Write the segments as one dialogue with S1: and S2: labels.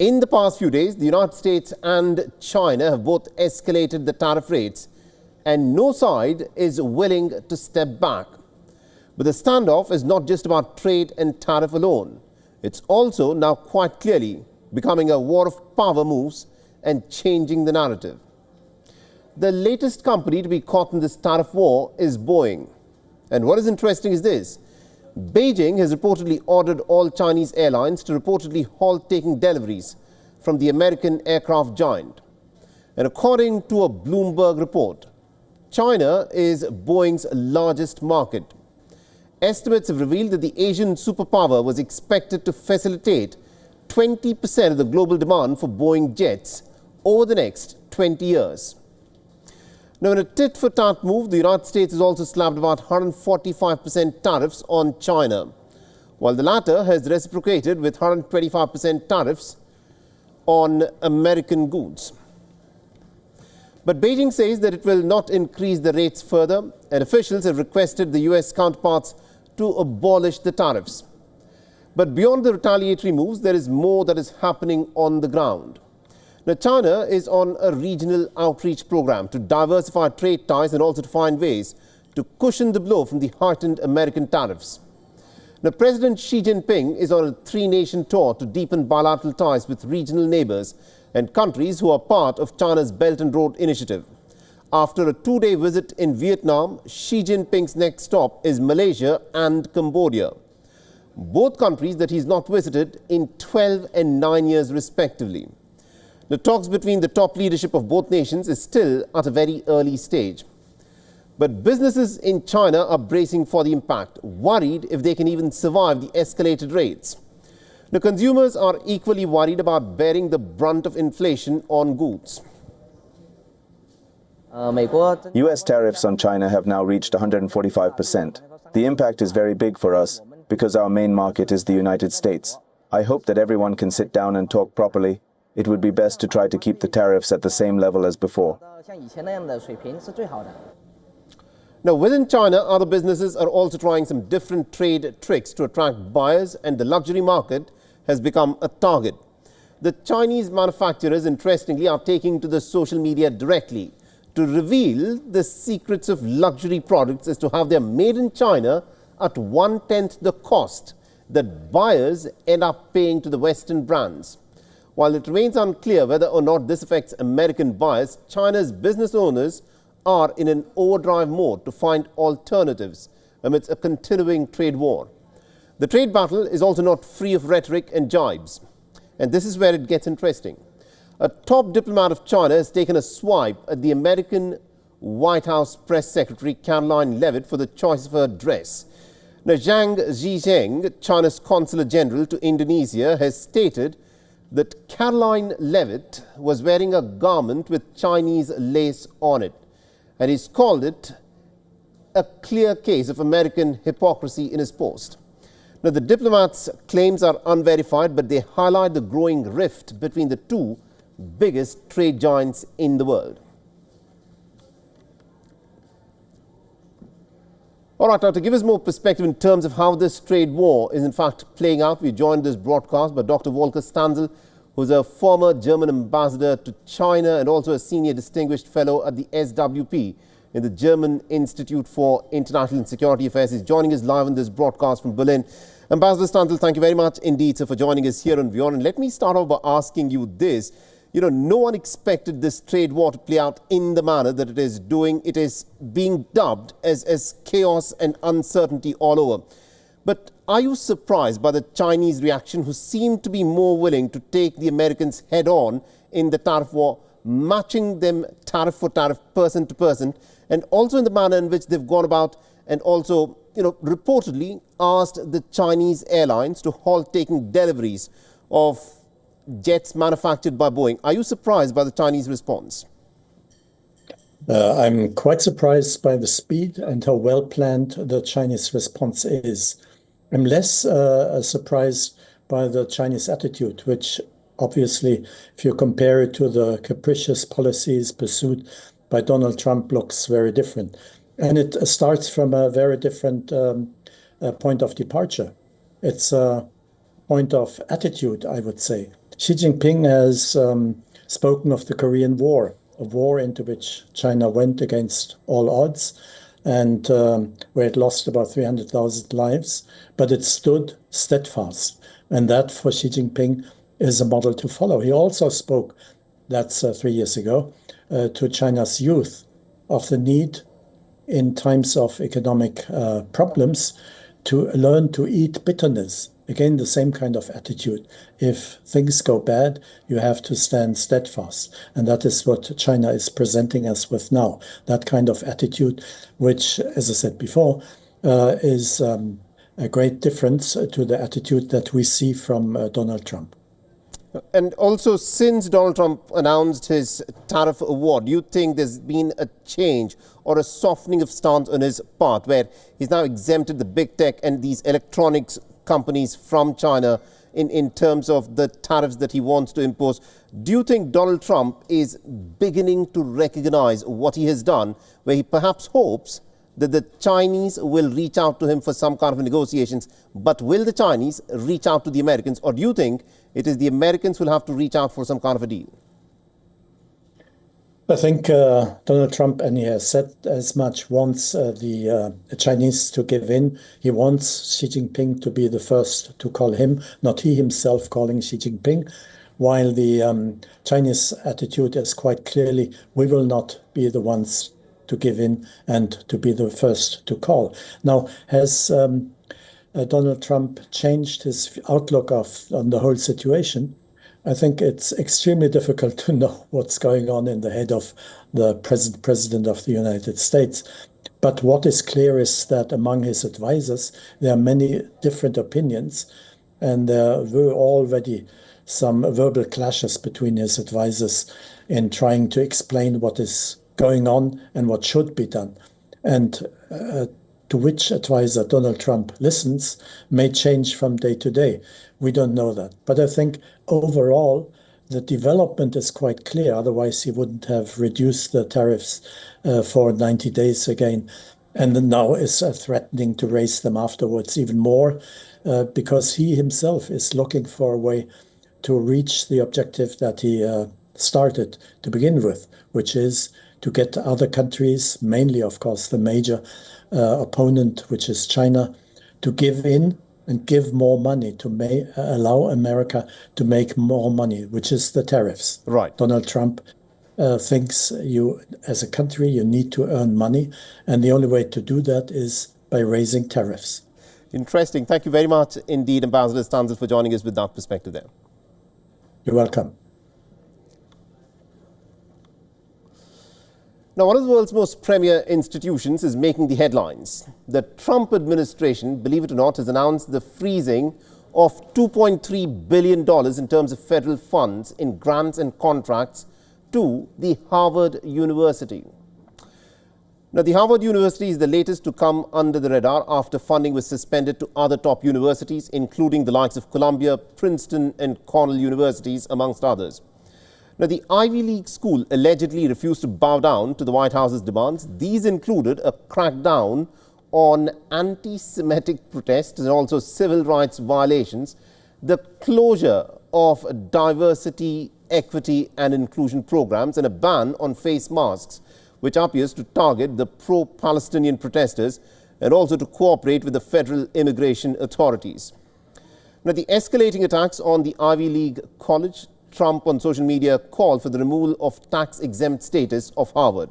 S1: In the past few days, the United States and China have both escalated the tariff rates, and no side is willing to step back. But the standoff is not just about trade and tariff alone. It's also now quite clearly becoming a war of power moves and changing the narrative. The latest company to be caught in this tariff war is Boeing. And what is interesting is this. Beijing has reportedly ordered all Chinese airlines to reportedly halt taking deliveries from the American aircraft giant. And according to a Bloomberg report, China is Boeing's largest market. Estimates have revealed that the Asian superpower was expected to facilitate 20% of the global demand for Boeing jets over the next 20 years. Now, in a tit-for-tat move, the United States has also slapped about 145% tariffs on China, while the latter has reciprocated with 125% tariffs on American goods. But Beijing says that it will not increase the rates further, and officials have requested the US counterparts to abolish the tariffs. But beyond the retaliatory moves, there is more that is happening on the ground. Now, China is on a regional outreach program to diversify trade ties and also to find ways to cushion the blow from the heightened American tariffs. Now, President Xi Jinping is on a three-nation tour to deepen bilateral ties with regional neighbors and countries who are part of China's Belt and Road Initiative. After a two-day visit in Vietnam, Xi Jinping's next stop is Malaysia and Cambodia, both countries that he's not visited in 12 and 9 years respectively. The talks between the top leadership of both nations is still at a very early stage. But businesses in China are bracing for the impact, worried if they can even survive the escalated rates. The consumers are equally worried about bearing the brunt of inflation on goods.
S2: US tariffs on China have now reached 145%. The impact is very big for us because our main market is the United States. I hope that everyone can sit down and talk properly. It would be best to try to keep the tariffs at the same level as before.
S1: Now, within China, other businesses are also trying some different trade tricks to attract buyers, and the luxury market has become a target. The Chinese manufacturers, interestingly, are taking to the social media directly to reveal the secrets of luxury products as to how they are made in China at 1/10 the cost that buyers end up paying to the Western brands. While it remains unclear whether or not this affects American buyers, China's business owners are in an overdrive mode to find alternatives amidst a continuing trade war. The trade battle is also not free of rhetoric and jibes. And this is where it gets interesting. A top diplomat of China has taken a swipe at the American White House Press Secretary Caroline Leavitt for the choice of her dress. Now, Zhang Zhizheng, China's Consular General to Indonesia, has stated that Caroline Leavitt was wearing a garment with Chinese lace on it, and he's called it a clear case of American hypocrisy in his post. Now, the diplomat's claims are unverified, but they highlight the growing rift between the two biggest trade giants in the world. All right, now to give us more perspective in terms of how this trade war is in fact playing out, we joined this broadcast by Dr. Volker Stanzel, who's a former German ambassador to China and also a senior distinguished fellow at the SWP in the German Institute for International and Security Affairs. He's joining us live on this broadcast from Berlin. Ambassador Stanzel, thank you very much indeed, sir, for joining us here on WION. And let me start off by asking you this. You know, no one expected this trade war to play out in the manner that it is doing. It is being dubbed as chaos and uncertainty all over. But are you surprised by the Chinese reaction, who seem to be more willing to take the Americans head on in the tariff war, matching them tariff for tariff, person to person, and also in the manner in which they've gone about and also, reportedly asked the Chinese airlines to halt taking deliveries of jets manufactured by Boeing? Are you surprised by the Chinese response?
S3: I'm quite surprised by the speed and how well planned the Chinese response is. I'm less surprised by the Chinese attitude, which obviously, if you compare it to the capricious policies pursued by Donald Trump, looks very different. And it starts from a very different point of departure. It's a point of attitude, I would say. Xi Jinping has spoken of the Korean War, a war into which China went against all odds, and where it lost about 300,000 lives, but it stood steadfast. And that, for Xi Jinping, is a model to follow. He also spoke, that's 3 years ago, to China's youth of the need in times of economic problems to learn to eat bitterness. Again, the same kind of attitude. If things go bad, you have to stand steadfast. And that is what China is presenting us with now. That kind of attitude, which, as I said before, is a great difference to the attitude that we see from Donald Trump.
S1: And also, since Donald Trump announced his tariff war, do you think there's been a change or a softening of stance on his part, where he's now exempted the big tech and these electronics companies from China in terms of the tariffs that he wants to impose? Do you think Donald Trump is beginning to recognize what he has done, where he perhaps hopes that the Chinese will reach out to him for some kind of negotiations, but will the Chinese reach out to the Americans, or do you think it is the Americans who will have to reach out for some kind of a deal?
S3: I think Donald Trump, and he has said as much, wants the Chinese to give in. He wants Xi Jinping to be the first to call him, not he himself calling Xi Jinping, while the Chinese attitude is quite clearly, we will not be the ones to give in and to be the first to call. Now, has Donald Trump changed his outlook on the whole situation? I think it's extremely difficult to know what's going on in the head of the present president of the United States. But what is clear is that among his advisors, there are many different opinions, and there were already some verbal clashes between his advisors in trying to explain what is going on and what should be done. And to which advisor Donald Trump listens may change from day to day. We don't know that. But I think overall, the development is quite clear. Otherwise, he wouldn't have reduced the tariffs for 90 days again. And now is threatening to raise them afterwards even more, because he himself is looking for a way to reach the objective that he started to begin with, which is to get other countries, mainly, of course, the major opponent, which is China, to give in and give more money to allow America to make more money, which is the tariffs.
S1: Right.
S3: Donald Trump thinks you, as a country, you need to earn money, and the only way to do that is by raising tariffs.
S1: Interesting. Thank you very much indeed, Ambassador Stanzel, for joining us with that perspective there.
S3: You're welcome.
S1: Now, one of the world's most premier institutions is making the headlines. The Trump administration, believe it or not, has announced the freezing of $2.3 billion in terms of federal funds in grants and contracts to the Harvard University. Now, the Harvard University is the latest to come under the radar after funding was suspended to other top universities, including the likes of Columbia, Princeton, and Cornell universities, amongst others. Now, the Ivy League school allegedly refused to bow down to the White House's demands. These included a crackdown on anti-Semitic protests and also civil rights violations, the closure of diversity, equity and inclusion programs, and a ban on face masks, which appears to target the pro-Palestinian protesters and also to cooperate with the federal immigration authorities. Now, the escalating attacks on the Ivy League college, Trump on social media called for the removal of tax-exempt status of Harvard.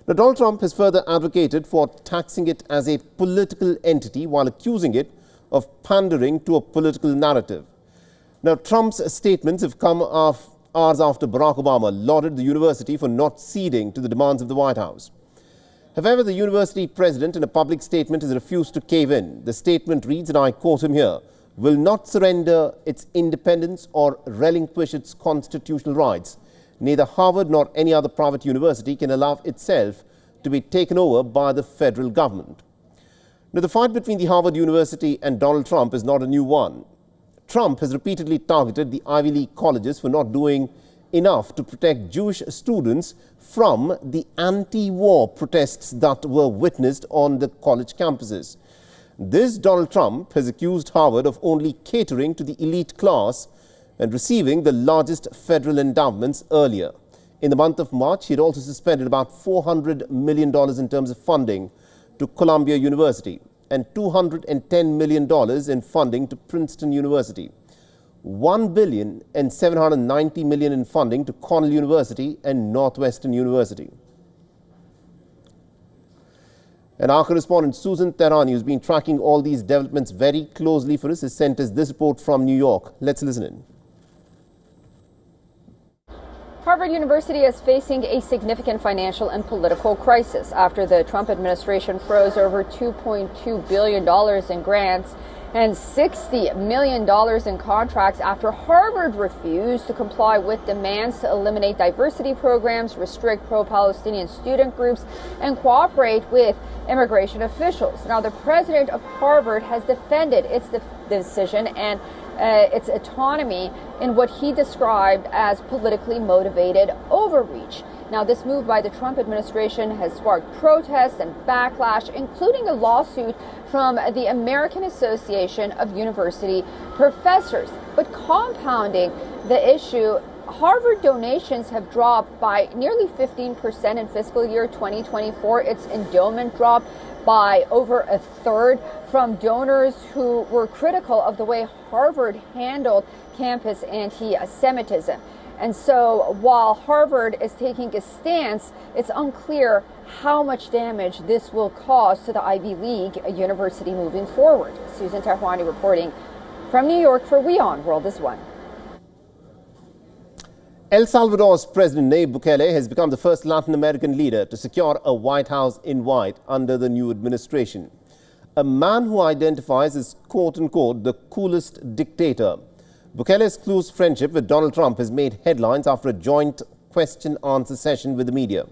S1: Now, Donald Trump has further advocated for taxing it as a political entity while accusing it of pandering to a political narrative. Now, Trump's statements have come hours after Barack Obama lauded the university for not ceding to the demands of the White House. However, the university president in a public statement has refused to cave in. The statement reads, and I quote him here, "will not surrender its independence or relinquish its constitutional rights. Neither Harvard nor any other private university can allow itself to be taken over by the federal government." Now, the fight between the Harvard University and Donald Trump is not a new one. Trump has repeatedly targeted the Ivy League colleges for not doing enough to protect Jewish students from the anti-war protests that were witnessed on the college campuses. This Donald Trump has accused Harvard of only catering to the elite class and receiving the largest federal endowments earlier. In the month of March, he had also suspended about $400 million in terms of funding to Columbia University and $210 million in funding to Princeton University, $1 billion and $790 million in funding to Cornell University and Northwestern University. And our correspondent Susan Terani, who's been tracking all these developments very closely for us, has sent us this report from New York. Let's listen in.
S4: Harvard University is facing a significant financial and political crisis after the Trump administration froze over $2.2 billion in grants and $60 million in contracts after Harvard refused to comply with demands to eliminate diversity programs, restrict pro-Palestinian student groups, and cooperate with immigration officials. Now, the president of Harvard has defended its decision and its autonomy in what he described as politically motivated overreach. Now, this move by the Trump administration has sparked protests and backlash, including a lawsuit from the American Association of University Professors. But compounding the issue, Harvard donations have dropped by nearly 15% in fiscal year 2024. Its endowment dropped by over a third from donors who were critical of the way Harvard handled campus anti-Semitism. And so while Harvard is taking a stance, it's unclear how much damage this will cause to the Ivy League university moving forward. Susan Terhwani reporting from New York for WION World is One.
S1: El Salvador's President Nayib Bukele has become the first Latin American leader to secure a White House in white under the new administration. A man who identifies as quote-unquote the coolest dictator. Bukele's close friendship with Donald Trump has made headlines after a joint question-answer session with the media.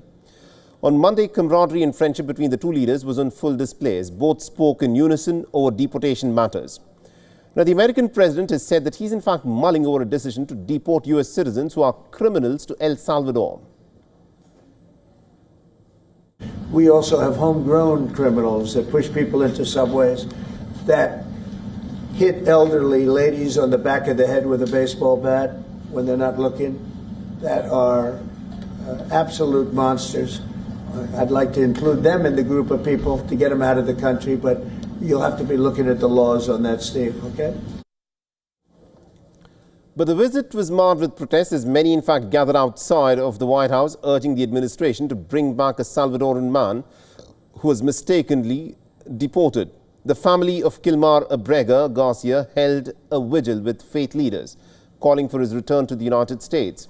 S1: On Monday, camaraderie and friendship between the two leaders was on full display as both spoke in unison over deportation matters. Now, the American president has said that he's in fact mulling over a decision to deport U.S. citizens who are criminals to El Salvador.
S5: We also have homegrown criminals that push people into subways, that hit elderly ladies on the back of the head with a baseball bat when they're not looking, that are absolute monsters. I'd like to include them in the group of people to get them out of the country, but you'll have to be looking at the laws on that, Steve, okay?
S1: But the visit was marred with protests as many in fact gathered outside of the White House urging the administration to bring back a Salvadoran man who was mistakenly deported. The family of Kilmar Abrega Garcia held a vigil with faith leaders, calling for his return to the United States.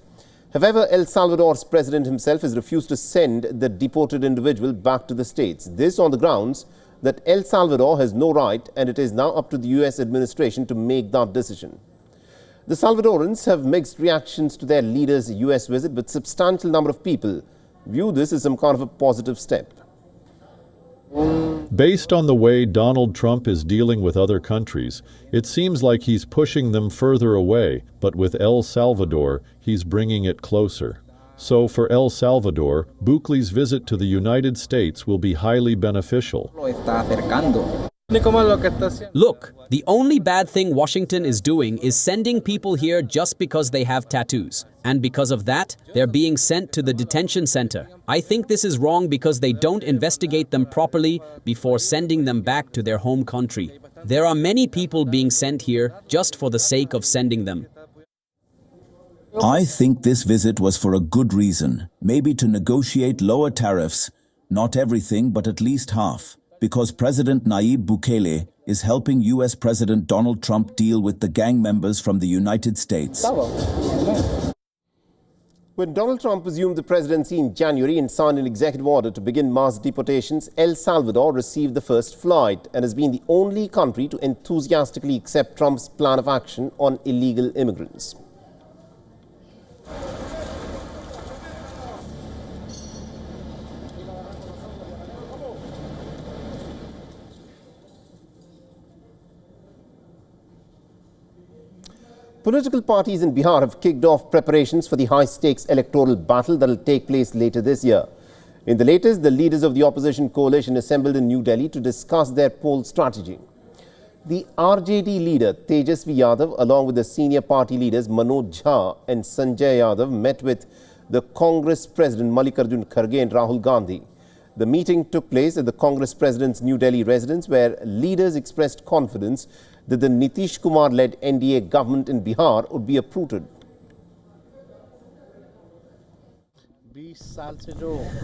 S1: However, El Salvador's president himself has refused to send the deported individual back to the States. This on the grounds that El Salvador has no right and it is now up to the U.S. administration to make that decision. The Salvadorans have mixed reactions to their leader's U.S. visit, but a substantial number of people view this as some kind of a positive step.
S6: Based on the way Donald Trump is dealing with other countries, it seems like he's pushing them further away, but with El Salvador, he's bringing it closer. So for El Salvador, Bukele's visit to the United States will be highly beneficial.
S7: Look, the only bad thing Washington is doing is sending people here just because they have tattoos. And because of that, they're being sent to the detention center. I think this is wrong because they don't investigate them properly before sending them back to their home country. There are many people being sent here just for the sake of sending them.
S8: I think this visit was for a good reason, maybe to negotiate lower tariffs, not everything, but at least half, because President Nayib Bukele is helping U.S. President Donald Trump deal with the gang members from the United States.
S1: When Donald Trump assumed the presidency in January and signed an executive order to begin mass deportations, El Salvador received the first flight and has been the only country to enthusiastically accept Trump's plan of action on illegal immigrants. Political parties in Bihar have kicked off preparations for the high-stakes electoral battle that will take place later this year. In the latest, the leaders of the opposition coalition assembled in New Delhi to discuss their poll strategy. The RJD leader Tejasvi Yadav, along with the senior party leaders Manoj Jha and Sanjay Yadav, met with the Congress President Mallikarjun Kharge and Rahul Gandhi. The meeting took place at the Congress President's New Delhi residence, where leaders expressed confidence that the Nitish Kumar-led NDA government in Bihar would be uprooted.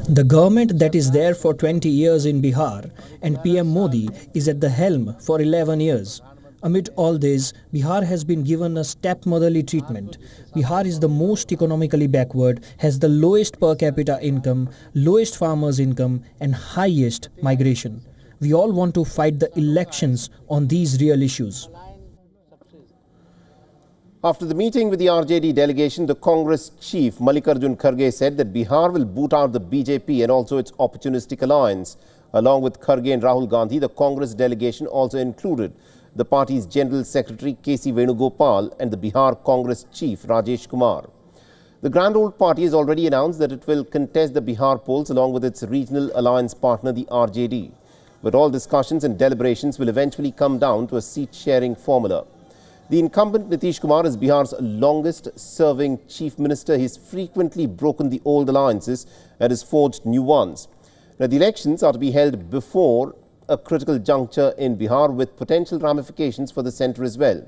S9: The government that is there for 20 years in Bihar and PM Modi is at the helm for 11 years. Amid all this, Bihar has been given a stepmotherly treatment. Bihar is the most economically backward, has the lowest per capita income, lowest farmers' income and highest migration. We all want to fight the elections on these real issues.
S1: After the meeting with the RJD delegation, the Congress chief Mallikarjun Kharge said that Bihar will boot out the BJP and also its opportunistic alliance. Along with Kharge and Rahul Gandhi, the Congress delegation also included the party's General Secretary K.C. Venugopal and the Bihar Congress chief Rajesh Kumar. The Grand Old Party has already announced that it will contest the Bihar polls along with its regional alliance partner, the RJD. But all discussions and deliberations will eventually come down to a seat-sharing formula. The incumbent Nitish Kumar is Bihar's longest-serving chief minister. He has frequently broken the old alliances and has forged new ones. Now, the elections are to be held before a critical juncture in Bihar with potential ramifications for the centre as well.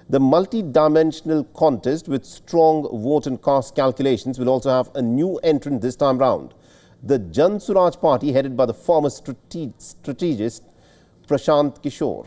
S1: The multi-dimensional contest with strong vote and caste calculations will also have a new entrant this time round. The Jan Suraj party, headed by the former strategist Prashant Kishore.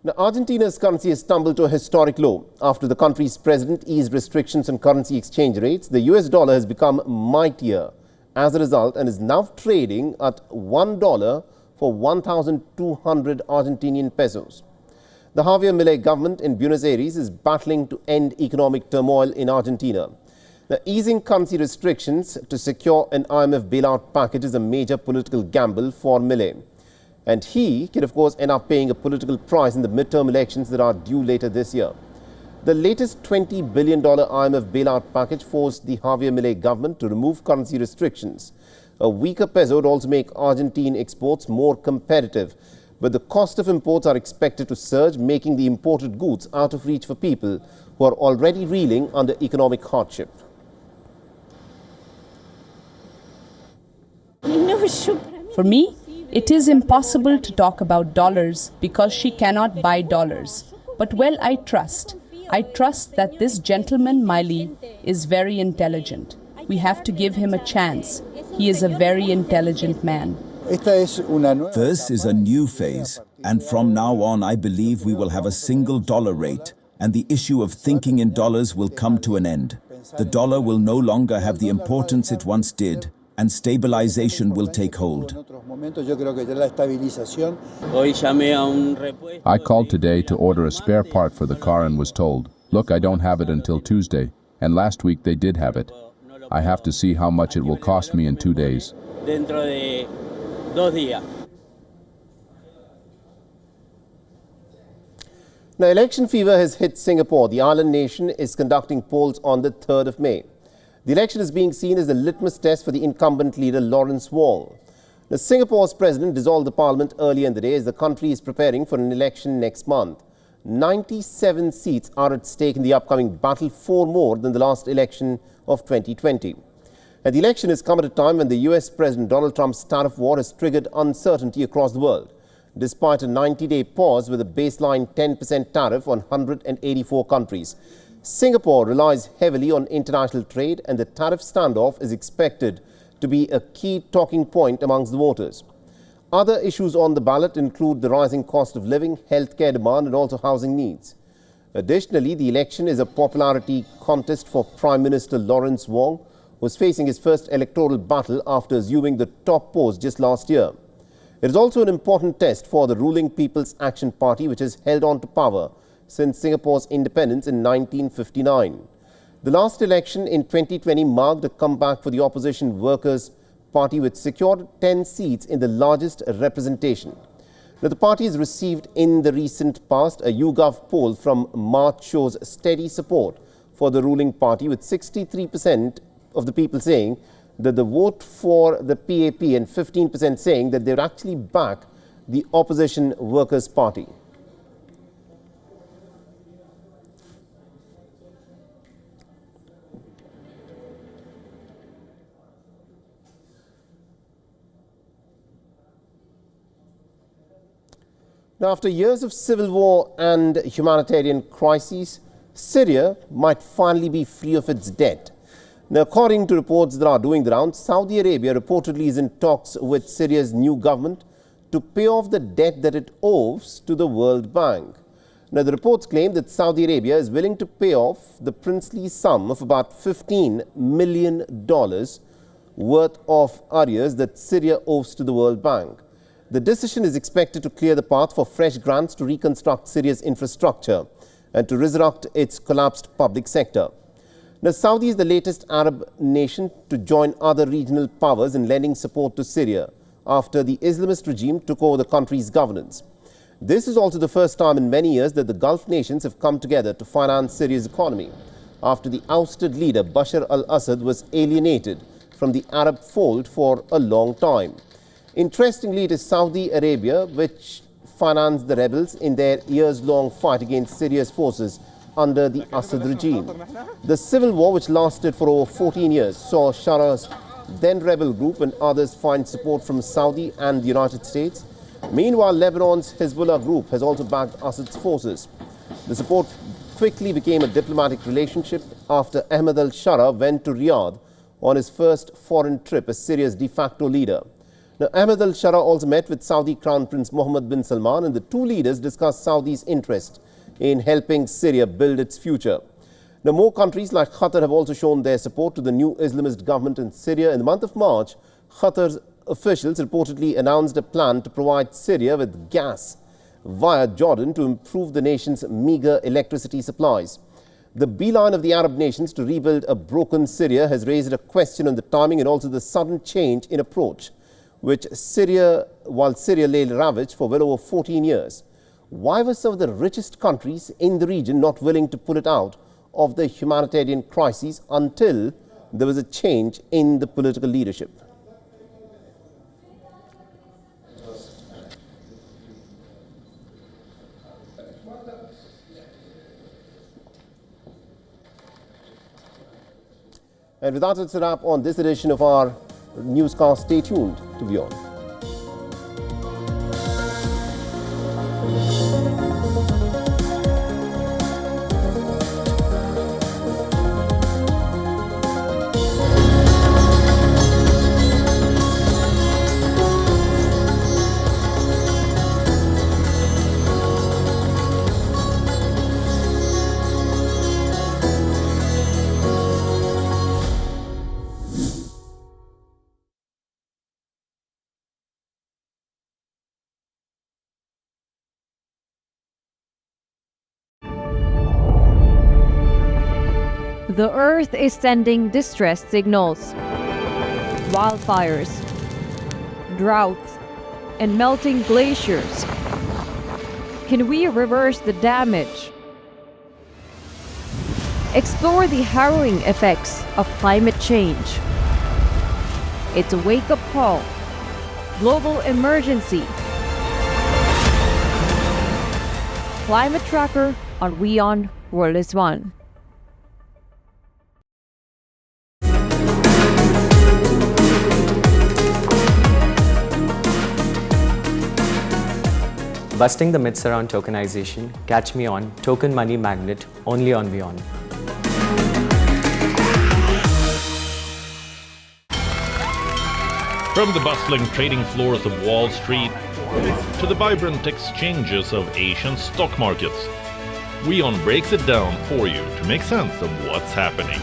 S1: Now, Argentina's currency has stumbled to a historic low. After the country's president eased restrictions on currency exchange rates, the US dollar has become mightier as a result and is now trading at $1 for 1,200 Argentinian pesos. The Javier Milei government in Buenos Aires is battling to end economic turmoil in Argentina. The easing currency restrictions to secure an IMF bailout package is a major political gamble for Milei. And he can, of course, end up paying a political price in the midterm elections that are due later this year. The latest $20 billion IMF bailout package forced the Javier Milei government to remove currency restrictions. A weaker peso would also make Argentine exports more competitive. But the cost of imports are expected to surge, making the imported goods out of reach for people who are already reeling under economic hardship.
S10: For me, it is impossible to talk about dollars because she cannot buy dollars. But well, I trust that this gentleman, Milei, is very intelligent. We have to give him a chance. He is a very intelligent man.
S8: This is a new phase, and from now on I believe we will have a single dollar rate, and the issue of thinking in dollars will come to an end. The dollar will no longer have the importance it once did, and stabilization will take hold.
S11: I called today to order a spare part for the car and was told, look, I don't have it until Tuesday, and last week they did have it. I have to see how much it will cost me in 2 days.
S1: Now, election fever has hit Singapore. The island nation is conducting polls on the 3rd of May. The election is being seen as a litmus test for the incumbent leader Lawrence Wong. Now, Singapore's president dissolved the parliament earlier in the day as the country is preparing for an election next month. 97 seats are at stake in the upcoming battle, 4 more than the last election of 2020. And the election has come at a time when the US President Donald Trump's tariff war has triggered uncertainty across the world. Despite a 90-day pause with a baseline 10% tariff on 184 countries, Singapore relies heavily on international trade, and the tariff standoff is expected to be a key talking point amongst the voters. Other issues on the ballot include the rising cost of living, healthcare demand and also housing needs. Additionally, the election is a popularity contest for Prime Minister Lawrence Wong, who is facing his first electoral battle after assuming the top post just last year. It is also an important test for the ruling People's Action Party, which has held on to power since Singapore's independence in 1959. The last election in 2020 marked a comeback for the opposition Workers' Party, which secured 10 seats in the largest representation. Now, the party has received in the recent past a YouGov poll from March shows steady support for the ruling party, with 63% of the people saying that the vote for the PAP and 15% saying that they would actually back the opposition Workers' Party. Now, after years of civil war and humanitarian crises, Syria might finally be free of its debt. Now, according to reports that are doing the rounds, Saudi Arabia reportedly is in talks with Syria's new government to pay off the debt that it owes to the World Bank. Now, the reports claim that Saudi Arabia is willing to pay off the princely sum of about $15 million worth of arrears that Syria owes to the World Bank. The decision is expected to clear the path for fresh grants to reconstruct Syria's infrastructure and to resurrect its collapsed public sector. Now, Saudi is the latest Arab nation to join other regional powers in lending support to Syria after the Islamist regime took over the country's governance. This is also the first time in many years that the Gulf nations have come together to finance Syria's economy after the ousted leader Bashar al-Assad was alienated from the Arab fold for a long time. Interestingly, it is Saudi Arabia which financed the rebels in their years-long fight against Syria's forces under the Assad regime. The civil war, which lasted for over 14 years, saw Shara's then rebel group and others find support from Saudi and the United States. Meanwhile, Lebanon's Hezbollah group has also backed Assad's forces. The support quickly became a diplomatic relationship after Ahmed al-Shara went to Riyadh on his first foreign trip as Syria's de facto leader. Now, Ahmed al-Shara also met with Saudi Crown Prince Mohammed bin Salman, and the two leaders discussed Saudi's interest in helping Syria build its future. Now, more countries like Qatar have also shown their support to the new Islamist government in Syria. In the month of March, Qatar's officials reportedly announced a plan to provide Syria with gas via Jordan to improve the nation's meager electricity supplies. The beeline of the Arab nations to rebuild a broken Syria has raised a question on the timing and also the sudden change in approach, while Syria lay ravaged for well over 14 years. Why were some of the richest countries in the region not willing to pull it out of the humanitarian crisis until there was a change in the political leadership? And with that, it's a wrap on this edition of our newscast. Stay tuned to WION.
S12: The Earth is sending distress signals. Wildfires, droughts, and melting glaciers. Can we reverse the damage? Explore the harrowing effects of climate change. It's a wake-up call. Global emergency. Climate Tracker on WION World is One.
S13: Busting the myths around tokenization, catch me on Token Money Magnet, only on WION.
S14: From the bustling trading floors of Wall Street to the vibrant exchanges of Asian stock markets, WION breaks it down for you to make sense of what's happening,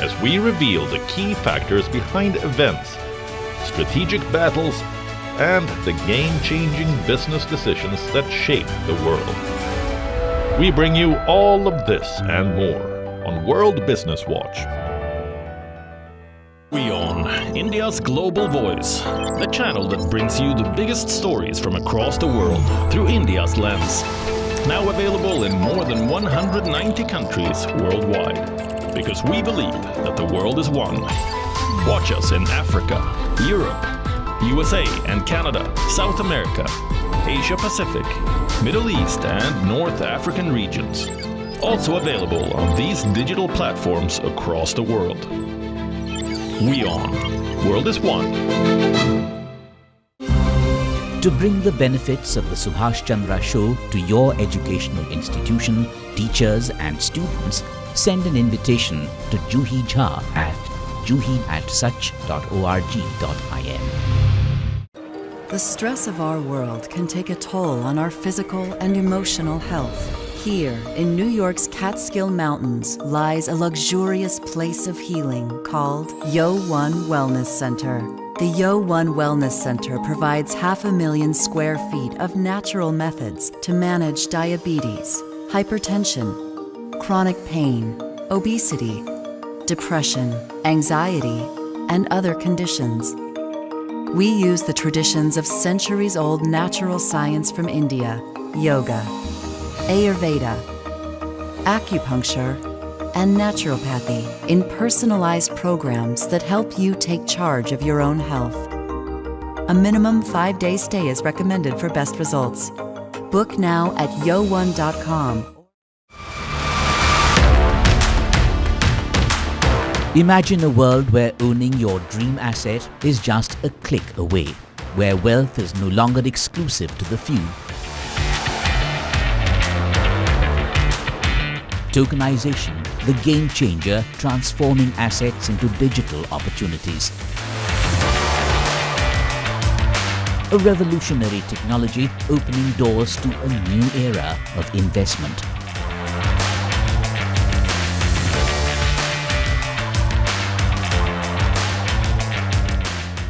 S14: as we reveal the key factors behind events, strategic battles, and the game-changing business decisions that shape the world. We bring you all of this and more on World Business Watch. WION, India's global voice, the channel that brings you the biggest stories from across the world through India's lens. Now available in more than 190 countries worldwide. Because we believe that the world is one. Watch us in Africa, Europe, USA and Canada, South America, Asia Pacific, Middle East and North African regions. Also available on these digital platforms across the world. WION. World is one.
S15: To bring the benefits of the Subhash Chandra Show to your educational institution, teachers and students, send an invitation to Juhi Jha at juhi@such.org.in.
S16: The stress of our world can take a toll on our physical and emotional health. Here, in New York's Catskill Mountains, lies a luxurious place of healing called WION Wellness Center. The WION Wellness Center provides 500,000 square feet of natural methods to manage diabetes, hypertension, chronic pain, obesity, depression, anxiety, and other conditions. We use the traditions of centuries-old natural science from India, yoga, Ayurveda, acupuncture, and naturopathy in personalized programs that help you take charge of your own health. A minimum 5-day stay is recommended for best results. Book now at yo1.com.
S15: Imagine a world where owning your dream asset is just a click away, where wealth is no longer exclusive to the few. Tokenization, the game changer, transforming assets into digital opportunities. A revolutionary technology opening doors to a new era of investment.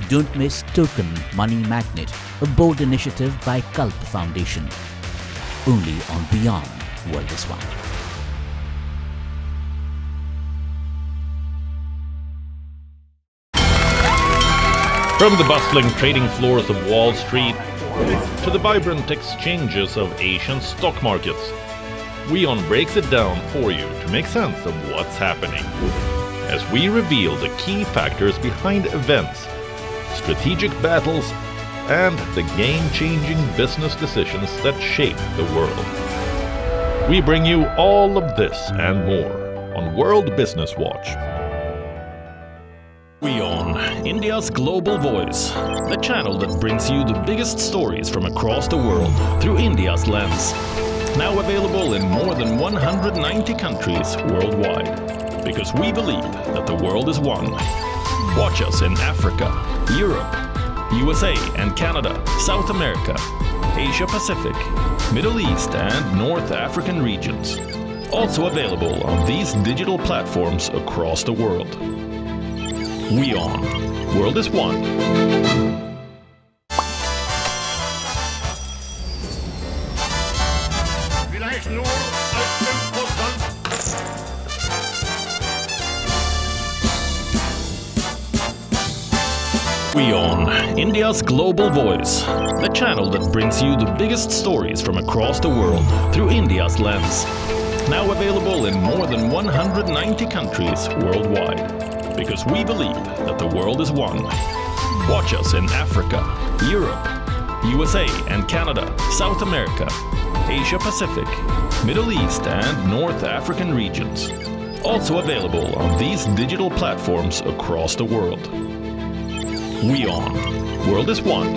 S15: Don't miss Token Money Magnet, a bold initiative by Cult Foundation. Only on WION World is One.
S14: From the bustling trading floors of Wall Street to the vibrant exchanges of Asian stock markets, WION breaks it down for you to make sense of what's happening. As we reveal the key factors behind events, strategic battles, and the game-changing business decisions that shape the world. We bring you all of this and more on World Business Watch. WION, India's global voice, the channel that brings you the biggest stories from across the world through India's lens. Now available in more than 190 countries worldwide. Because we believe that the world is one. Watch us in Africa, Europe, USA and Canada, South America, Asia Pacific, Middle East and North African regions. Also available on these digital platforms across the world. WION. World is one. WION, India's global voice, the channel that brings you the biggest stories from across the world through India's lens. Now available in more than 190 countries worldwide. Because we believe that the world is one. Watch us in Africa, Europe, USA and Canada, South America, Asia Pacific, Middle East and North African regions. Also available on these digital platforms across the world. WION. World is one.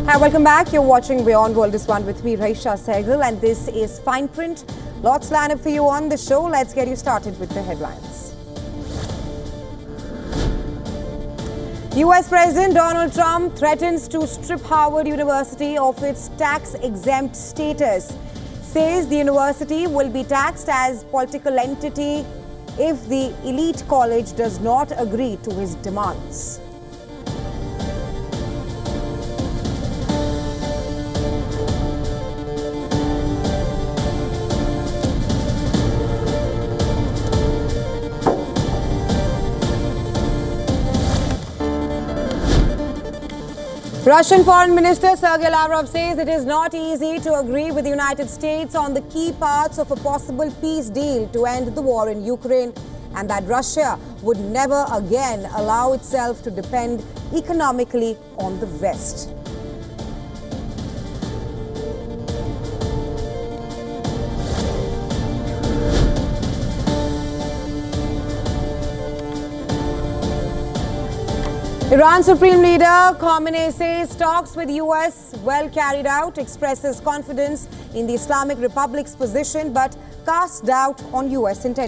S17: Hi, welcome back. You're watching WION World is One with me, Raisha Sehgal, and this is Fine Print. Lots lined up for you on the show. Let's get you started with the headlines. US President Donald Trump threatens to strip Harvard University of its tax-exempt status. Says the university will be taxed as political entity if the elite college does not agree to his demands. Russian Foreign Minister Sergei Lavrov says it is not easy to agree with the United States on the key parts of a possible peace deal to end the war in Ukraine, and that Russia would never again allow itself to depend economically on the West. Iran Supreme Leader Khamenei says talks with US well carried out, expresses confidence in the Islamic Republic's position but casts doubt on US intentions.